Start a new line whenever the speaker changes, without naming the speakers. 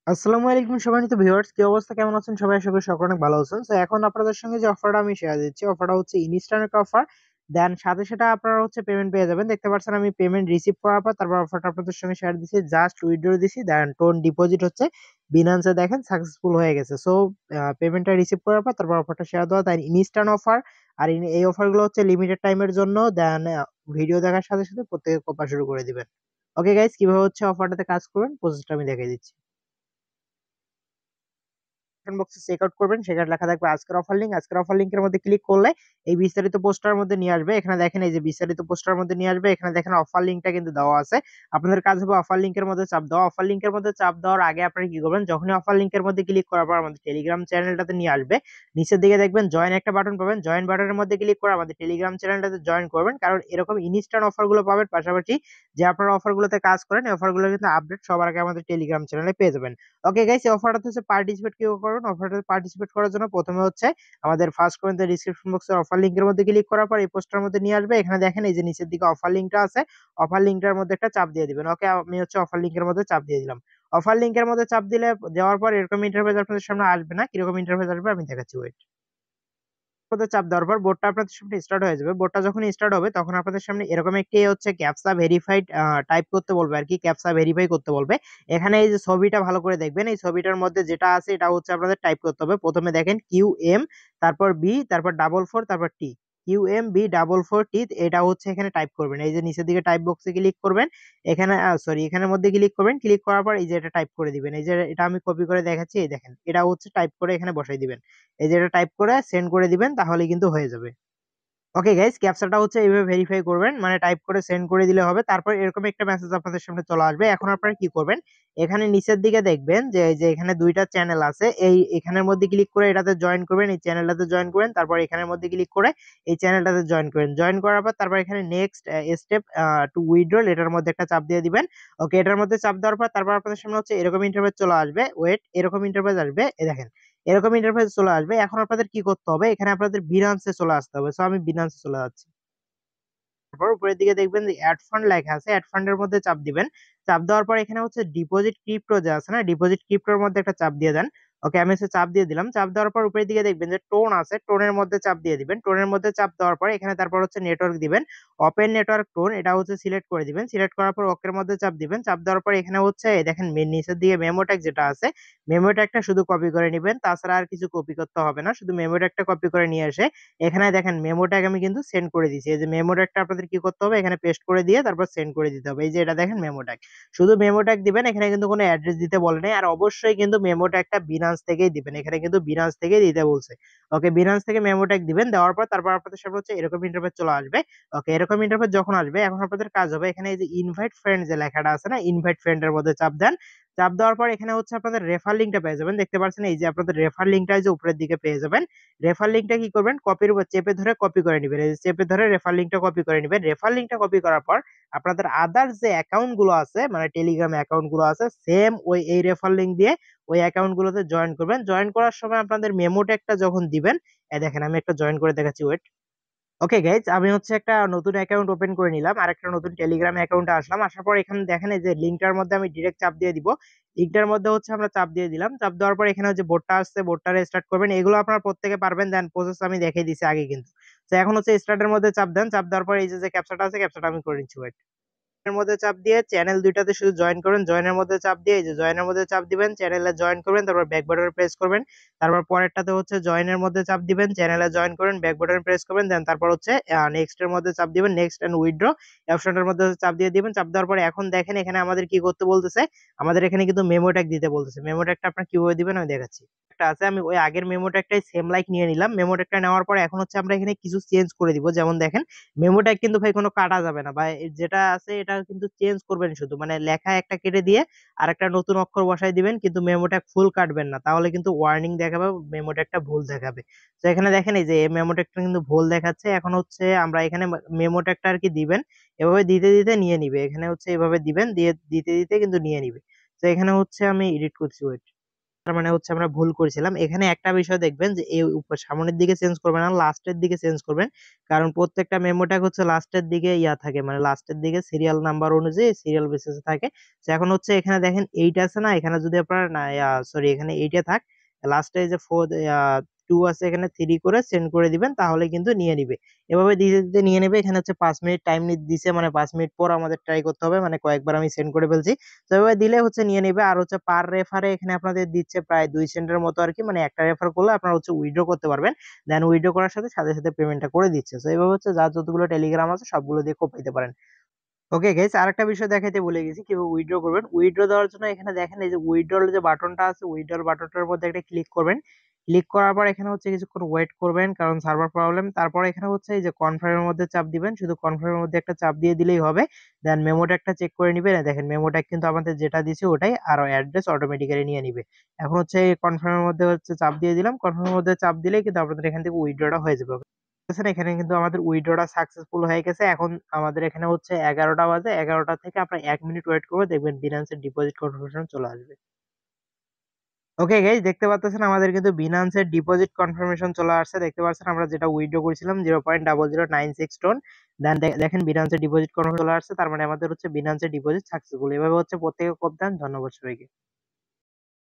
আসসালামু আলাইকুম সম্মানিত ভিউয়ার্স, কি অবস্থা, কেমন আছেন সবাই? আশা করি সকলে অনেক ভালো আছেন। তো এখন আপনাদের সঙ্গে যে অফারটা আমি শেয়ার দিচ্ছি, অফারটা হচ্ছে ইনস্ট্যান্ট একটা অফার। দেন সাথে সাথে আপনারা হচ্ছে পেমেন্ট পেয়ে যাবেন। দেখতে পাচ্ছেন আমি পেমেন্ট রিসিভ করার পর তারপর অফারটা আপনাদের সঙ্গে শেয়ার দিচ্ছি। জাস্ট উইথড্র দিছি, দেন টোন ডিপোজিট হচ্ছে বিনান্সে দেখেন সাকসেসফুল হয়ে গেছে। সো পেমেন্টটা রিসিভ করার পর তারপর অফারটা শেয়ার দেওয়া, তাই ইনস্ট্যান্ট অফার। আর এই অফারগুলো হচ্ছে লিমিটেড টাইমের জন্য। দেন ভিডিও দেখার সাথে সাথে প্রত্যেকে কোপা শুরু করে দিবেন। ওকে গাইস, কিভাবে হচ্ছে অফারটাতে কাজ করবেন প্রসেসটা আমি দেখিয়ে দিচ্ছি। ডেসক্রিপশন বক্সে চেক আউট করবেন, সেখানে লেখা থাকবে আজকের অফার লিংক। আজকের অফার লিংকের মধ্যে ক্লিক করলে এই বিস্তারিত পোস্টার মধ্যে নিয়ে আসবে। এখানে দেখেন এই যে বিস্তারিত পোস্টার মধ্যে নিয়ে আসবে, এখানে দেখেন অফার লিংকটা কিন্তু দেওয়া আছে। আপনাদের কাজ হবে অফার লিংকের মধ্যে চাপ দেওয়া। অফার লিংকের মধ্যে চাপ দেওয়ার আগে আপনারা কি করবেন, যখনই অফার লিংকের মধ্যে ক্লিক করার পর আমাদের টেলিগ্রাম চ্যানেলটাতে নিয়ে আসবে। নিচের দিকে দেখবেন জয়েন একটা বাটন পাবেন, জয়েন বাটনের মধ্যে ক্লিক করে আমাদের টেলিগ্রাম চ্যানেলটাতে জয়েন করবেন, কারণ এরকম ইনস্ট্যান্ট অফারগুলো পাবেন। পাশাপাশি যে আপনারা অফারগুলোতে কাজ করেন এই অফারগুলো কিন্তু আপডেট সবার আগে আমাদের টেলিগ্রাম চ্যানেলে পেয়ে যাবেন। ওকে গাইস, এই অফারটাতে হচ্ছে পার্টিসিপেট কিভাবে করবেন? অফারটাতে পার্টিসিপেট করার জন্য প্রথমে হচ্ছে আমাদের ফার্স্ট কমেন্টের ডেসক্রিপশন বক্সের অফার লিংকের মধ্যে ক্লিক করার পর এই পোস্টার মধ্যে নিয়ে আসবে। এখানে দেখেন এই যে নিচের দিকে অফার লিংকটা আছে, অফার লিংকটার মধ্যে একটা চাপ দিয়ে দিবেন। ওকে, আমি হচ্ছে অফার লিংকের মধ্যে চাপ দিয়ে দিলাম। অফার লিংকের মধ্যে চাপ দিলে দেওয়ার পর এরকম ইন্টারফেস আপনাদের সামনে আসবে না। কিরকম ইন্টারফেস আসবে আমি দেখাচ্ছি, ওয়েট। মধ্যে চাপ দেওয়ার পর বোর্ডটা আপনাদের সামনে স্টার্ট হয়ে যাবে। বোর্ডটা যখন স্টার্ট হবে তখন আপনাদের সামনে এরকম একটি হচ্ছে ক্যাপচা ভেরিফাইড টাইপ করতে বলবে আরকি, ক্যাপচা ভেরিফাই করতে বলবে। এখানে এই যে ছবিটা ভালো করে দেখবেন, এই ছবিটার মধ্যে যেটা আছে এটা হচ্ছে আপনাদের টাইপ করতে হবে। প্রথমে দেখেন QM, তারপর B, তারপর 44, তারপর T। QMB44T এটা হচ্ছে এখানে টাইপ করবেন। এই যে নিচের দিকে টাইপ বক্সে ক্লিক করবেন। এখানে সরি, এখানের মধ্যে ক্লিক করবেন। ক্লিক করার পর এই যে এটা টাইপ করে দিবেন। এই যে এটা আমি কপি করে দেখাচ্ছি, এই দেখেন। এটা হচ্ছে টাইপ করে এখানে বসাই দিবেন। এই যে এটা টাইপ করে সেন্ড করে দিবেন, তাহলে কিন্তু হয়ে যাবে। ওকে গাইস, ক্যাপচাটা হচ্ছে এইভাবে ভেরিফাই করবেন, মানে টাইপ করে সেন্ড করে দিলে হবে। তারপর এরকম একটা মেসেজ আপনাদের সামনে চলে আসবে। এখন আপনারা কি করবেন, এখানে নিচের দিকে দেখবেন যে এই যে এখানে দুইটা চ্যানেল আছে, এই এখানের মধ্যে ক্লিক করে এটাতে জয়েন করবেন, এই চ্যানেলটাতে জয়েন করবেন। তারপর এখানের মধ্যে ক্লিক করে এই চ্যানেলটাতে জয়েন করেন। জয়েন করার পর তারপর এখানে নেক্সট স্টেপ টু উইথড্রল এটার মধ্যে একটা চাপ দিয়ে দিবেন। ওকে, এটার মধ্যে চাপ দেওয়ার পর তারপর আপনাদের সামনে হচ্ছে এরকম ইন্টারফেস চলে আসবে। ওয়েট, এরকম ইন্টারফেস আসবে, এই দেখেন। এরকম ইন্টারফেস চলে আসবে। এখন আপনাদের কি করতে হবে, এখানে আপনাদের বিনান্সে চলে আসতে হবে। সো আমি বিনান্সে চলে যাচ্ছি। তারপর উপরের দিকে দেখবেন যে অ্যাড ফান্ড লেখা আছে, অ্যাড ফান্ডের মধ্যে চাপ দিবেন। চাপ দেওয়ার পর এখানে হচ্ছে ডিপোজিট ক্রিপ্টো যে আছে না, ডিপোজিট ক্রিপ্টোর মধ্যে একটা চাপ দিয়ে দেন। ওকে, আমি হচ্ছে চাপ দিয়ে দিলাম। চাপ দেওয়ার পর উপরের দিকে দেখবেন যে টোন আছে, টোনের মধ্যে চাপ দিয়ে দিবেন। টোনের মধ্যে চাপ দেওয়ার পর এখানে তারপর হচ্ছে নেটওয়ার্ক দিবেন। ওপেন নেটওয়ার্ক টোন এটা হচ্ছে সিলেক্ট করে দিবেন। সিলেক্ট করার পর ওকের মধ্যে চাপ দিবেন। চাপ দেওয়ার পর এখানে হচ্ছে এই দেখেন নিচের দিকে মেমো ট্যাগ যেটা আছে, মেমো ট্যাগটা শুধু কপি করে নিবেন, তাছাড়া আর কিছু কপি করতে হবে না। শুধু মেমো ট্যাগটা কপি করে নিয়ে এসে এখানে দেখেন মেমো ট্যাগ আমি কিন্তু সেন্ড করে দিয়েছি। এই যে মেমো ট্যাগটা আপনাদের কি করতে হবে, এখানে পেস্ট করে দিয়ে তারপর সেন্ড করে দিতে হবে। এই যে এটা দেখেন মেমো ট্যাগ, শুধু মেমো ট্যাগ দিবেন, এখানে কিন্তু কোনো অ্যাড্রেস দিতে বলে নাই। আর অবশ্যই কিন্তু মেমো ট্যাগটা বিনান্স থেকেই দিবেন, এখানে কিন্তু বিনান্স থেকেই দিতে বলছে। ওকে, বিনান্স থেকে মেমো ট্যাগ দিবেন। দেওয়ার পর তারপর আপনাদের সামনে হচ্ছে এরকম ইন্টারফেস চলে আসবে। ওকে, এরকম ইন্টারফেস যখন আসবে এখন আপনাদের কাজ হবে এখানে এই যে ইনভাইট ফ্রেন্ড যে লেখাটা আছে না, ইনভাইট ফ্রেন্ড এর মধ্যে চাপ দেন। চাপ দেওয়ার পর এখানে হচ্ছে আপনাদের রেফার লিংকটা পেয়ে যাবেন। দেখতে পাচ্ছেন এই যে আপনাদের রেফার লিংকটা যে উপরের দিকে পেয়ে যাবেন। রেফার লিংকটা কি করবেন, কপির উপর চেপে ধরে কপি করে নিবেন। এই যে চেপে ধরে রেফার লিংকটা কপি করে নিবেন। রেফার লিংকটা কপি করার পর আপনাদের আদার্স যে অ্যাকাউন্ট গুলো আছে, মানে টেলিগ্রাম অ্যাকাউন্ট গুলো আছে, সেম ওই এই রেফার লিংক দিয়ে ওই অ্যাকাউন্ট গুলোতে জয়েন করবেন। জয়েন করার সময় আপনাদের মেমো ট্যাগটা যখন দিবেন, এই দেখেন আমি একটা জয়েন করে দেখাচ্ছি, ওয়েট। ওকে গাইজ, আমি হচ্ছে একটা নতুন অ্যাকাউন্ট ওপেন করে নিলাম, আর একটা নতুন টেলিগ্রাম অ্যাকাউন্টে আসলাম। আসার পর এখানে দেখেন এই যে লিঙ্কটার মধ্যে আমি ডিরেক্ট চাপ দিয়ে দিব। লিঙ্কটার মধ্যে হচ্ছে আমরা চাপ দিয়ে দিলাম। চাপ দেওয়ার পর এখানে হচ্ছে বোটটা আসছে, বোটটা স্টার্ট করবেন। এগুলো আপনারা প্রত্যেকে পারবেন, দেন প্রসেস আমি দেখিয়ে দিছি আগে কিন্তু। তো এখন হচ্ছে স্টার্টের মধ্যে চাপ দেন। চাপ দেওয়ার পর এই যে ক্যাপচাটা আছে, ক্যাপচাটা আমি করে নিচ্ছি, ওয়েট। এর মধ্যে চাপ দিয়ে চ্যানেল দুইটাতে শুধু জয়েন করবেন। জয়েনের মধ্যে চাপ দিয়ে এই যে জয়েনের মধ্যে চাপ দিবেন, চ্যানেলে জয়েন করবেন, তারপর ব্যাক বাটন প্রেস করবেন। তারপর পরেরটাতে হচ্ছে জয়েনের মধ্যে চাপ দিবেন, চ্যানেলে জয়েন করবেন, ব্যাক বাটন প্রেস করবেন। দেন তারপর হচ্ছে নেক্সট এর মধ্যে চাপ দিবেন, নেক্সট এন্ড উইথড্র অপশনটার মধ্যে চাপ দিয়ে দিবেন। চাপ দেওয়ার পরে এখন দেখেন এখানে আমাদের কি করতে বলতেছে, আমাদের এখানে কিন্তু মেমো ট্যাগ দিতে বলতেছে। মেমো ট্যাগটা আপনারা কিভাবে দিবেন আমি দেখাচ্ছি। একটা আছে, আমি ওই আগের মেমো ট্যাগটাই সেম লাইক নিয়ে নিলাম। মেমো ট্যাগটা নেওয়ার পর এখন হচ্ছে আমরা এখানে কিছু চেঞ্জ করে দিব। যেমন দেখেন মেমো ট্যাগ কিন্তু ভাই কোনো কাটা যাবে না, বা যেটা আছে এটা কিন্তু চেঞ্জ করবেন শুধু, মানে লেখা একটা কেটে দিয়ে আর একটা নতুন অক্ষর বসাই দিবেন, কিন্তু মেমো ট্যাগ ফুল কাটবেন না, তাহলে কিন্তু ওয়ার্নিং দেখাবে, মেমো ট্যাগটা ভুল দেখাবে। তো এখানে দেখেন এই যে মেমো ট্যাগটা কিন্তু ভুল দেখাচ্ছে। এখন হচ্ছে আমরা এখানে মেমো ট্যাগটা আর কি দিবেন, এভাবে দিতে দিতে নিয়ে নিবে। এখানে হচ্ছে এভাবে দিবেন, দিয়ে দিতে দিতে কিন্তু নিয়ে নিবে। তো এখানে হচ্ছে আমি এডিট করছি, ওয়েট। তার মানে হচ্ছে আমরা ভুল করেছিলাম। এখানে একটা বিষয় দেখবেন যে এই সামনের দিকে চেঞ্জ করবেন না, লাস্টের দিকে চেঞ্জ করবেন। কারণ প্রত্যেকটা মেমো ট্যাগ হচ্ছে লাস্টের দিকে থাকে, মানে লাস্টের দিকে সিরিয়াল নাম্বার অনুযায়ী সিরিয়াল বেসিসে থাকে। তো এখন হচ্ছে এখানে দেখেন 8 আছে না, এখানে যদি আপনার না সরি এখানে 8 এ থাক, লাস্টে যে 2 আছে এখানে 3 করে সেন্ড করে দিবেন, তাহলে কিন্তু নিয়ে নিবে। এভাবে দিতে দিতে নিয়ে নেবে। এখানে হচ্ছে 5 মিনিট টাইম দিছে, মানে 5 মিনিট পর আমাদের ট্রাই করতে হবে, মানে কয়েকবার আমি সেন্ড করে ফেলছি। তো এভাবে দিলে হচ্ছে নিয়ে নেবে। আর হচ্ছে পার রেফারে এখানে আপনাদের দিচ্ছে প্রায় 2 সেন্টের মতো আর কি, মানে একটা রেফার করলে আপনারা হচ্ছে উইথড্র করতে পারবেন। দেন উইথড্র করার সাথে সাথে সাথে পেমেন্টটা করে দিচ্ছে। তো এইভাবে হচ্ছে যার যতগুলো টেলিগ্রাম আছে সবগুলো দিয়ে কোপাইতে পারেন। ওকে গাইস, আরেকটা বিষয় দেখাইতে ভুলে গেছি কিভাবে উইথড্র করবেন। উইথড্র দেওয়ার জন্য এখানে দেখেন এই যে উইথড্রল যে বাটনটা আছে, উইথড্রল বাটনটার মধ্যে একটা ক্লিক করবেন। ক্লিক করার পর এখানে হচ্ছে কিছুক্ষণ ওয়েট করবেন, কারণ সার্ভার প্রবলেম। তারপর এখানে হচ্ছে এই যে কনফার্মের মধ্যে চাপ দিবেন, শুধু কনফার্মের মধ্যে একটা চাপ দিয়ে দিলেই হবে। দেন মেমোটা একটা চেক করে নিবেন। দেখেন মেমোটা কিন্তু আমাদের যেটা দিছে ওটাই, আর অ্যাড্রেস অটোমেটিক্যালি নিয়ে নিবে। এখন হচ্ছে কনফার্মের মধ্যে হচ্ছে চাপ দিয়ে দিলাম, কনফার্মের মধ্যে চাপ দিলেই কিন্তু আপনাদের এখান থেকে উইথড্রটা হয়ে যাবে। দেখতেছেন এখানে কিন্তু আমাদের উইথড্রটা সাকসেসফুল হয়ে গেছে। এখন আমাদের এখানে হচ্ছে 11টা বাজে, 11টা থেকে আপনার 1 মিনিট ওয়েট করবে, দেখবেন বিনান্সের ডিপোজিট কনফার্মেশন চলে আসবে। ওকে গাইস, দেখতে পাচ্ছেন আমাদের কিন্তু বিনান্সের ডিপোজিট কনফার্মেশন চলে আসছে। দেখতে পাচ্ছেন আমরা যেটা উইথড্র করেছিলাম 0.0096 টন। দেন দেখেন বিনান্সের ডিপোজিট কনফার্মেশন চলে আসছে, তার মানে আমাদের হচ্ছে বিনান্সের ডিপোজিট সাকসেসফুল। এভাবে হচ্ছে প্রত্যেকে কোপ দেন। ধন্যবাদ সবাইকে।